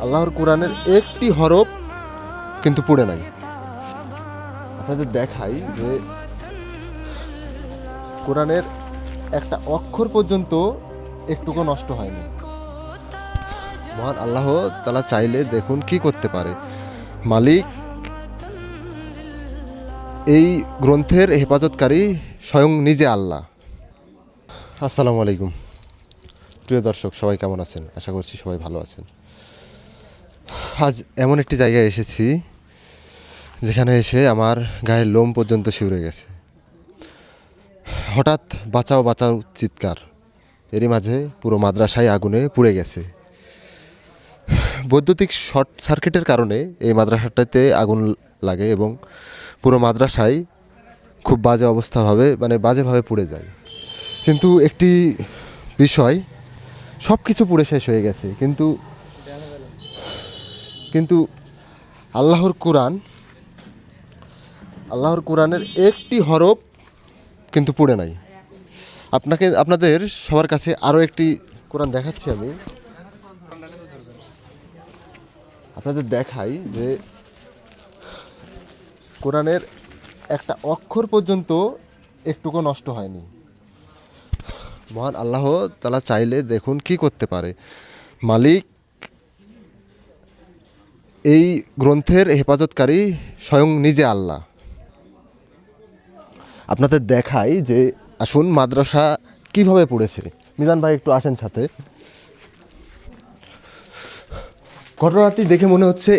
আল্লাহর কোরআনের একটি হরফ কিন্তু পড়ে নাই। আপনাদের দেখাই যে কোরআনের একটা অক্ষর পর্যন্ত একটুকু নষ্ট হয়নি। মহান আল্লাহ তাআলা চাইলে দেখুন কি করতে পারে। মালিক এই গ্রন্থের হেফাজতকারী স্বয়ং নিজে আল্লাহ। আসসালামু আলাইকুম প্রিয় দর্শক, সবাই কেমন আছেন? আশা করছি সবাই ভালো আছেন। আজ এমন একটি জায়গায় এসেছি যেখানে এসে আমার গায়ের লোম পর্যন্ত শিউরে গেছে। হঠাৎ বাঁচাও বাঁচাও চিৎকার, এরই মাঝে পুরো মাদ্রাসায় আগুনে পুড়ে গেছে। বৈদ্যুতিক শর্ট সার্কিটের কারণে এই মাদ্রাসাটাতে আগুন লাগে এবং পুরো মাদ্রাসায় খুব বাজেভাবে পুড়ে যায়। কিন্তু একটি বিষয়, সব কিছু পুড়ে শেষ হয়ে গেছে, কিন্তু আল্লাহর কোরআনের একটি হরফ কিন্তু পুড়ে নাই। আপনাদের সবার কাছে আরও একটি কোরআন দেখাচ্ছি। আমি আপনাদের দেখাই যে কোরআনের একটা অক্ষর পর্যন্ত একটুকু নষ্ট হয়নি। মহান আল্লাহ তাআলা চাইলে দেখুন কি করতে পারে। মালিক এই গ্রন্থের হেফাজতকারী স্বয়ং নিজে আল্লাহ। আপনাদের দেখাই যে আসুন মাদ্রাসা কিভাবে পড়েছে। মিজান ভাই একটু আসেন সাথে। ঘটনাটি দেখে মনে হচ্ছে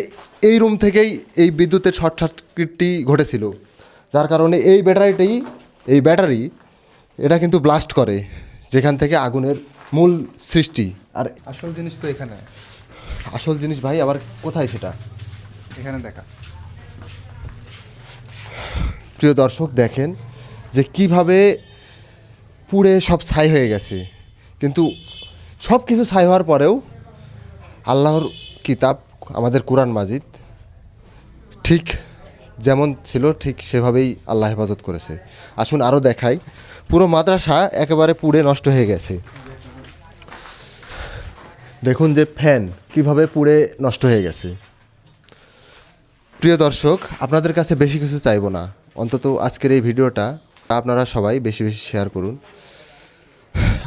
এই রুম থেকেই এই বিদ্যুতের শর্ট সার্কিটটি ঘটেছিল, যার কারণে এই ব্যাটারি এটা কিন্তু ব্লাস্ট করে, যেখান থেকে আগুনের মূল সৃষ্টি। আর আসল জিনিস তো এখানে। আসল জিনিস ভাই আবার কোথায় সেটা? এখানে দেখা। প্রিয় দর্শক, দেখেন যে কিভাবে পুড়ে সব ছাই হয়ে গেছে। কিন্তু সব কিছু ছাই হওয়ার পরেও আল্লাহর কিতাব, আমাদের কোরআন মাজিদ ঠিক যেমন ছিল ঠিক সেভাবেই আল্লাহ হেফাজত করেছে। আসুন আরও দেখাই। পুরো মাদ্রাসা একেবারে পুড়ে নষ্ট হয়ে গেছে। দেখুন যে ফ্যান কিভাবে পুড়ে নষ্ট হয়ে গেছে। প্রিয় দর্শক, আপনাদের কাছে বেশি কিছু চাইবো না, অন্তত আজকের এই ভিডিওটা আপনারা সবাই বেশি বেশি শেয়ার করুন।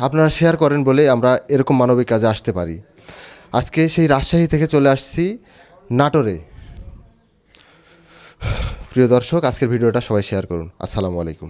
আপনারা শেয়ার করেন বলে আমরা এরকম মানবিক কাজে আসতে পারি। আজকে সেই রাজশাহী থেকে চলে আসছি নাটোরে। প্রিয় দর্শক, আজকের ভিডিওটা সবাই শেয়ার করুন। আসসালামু আলাইকুম।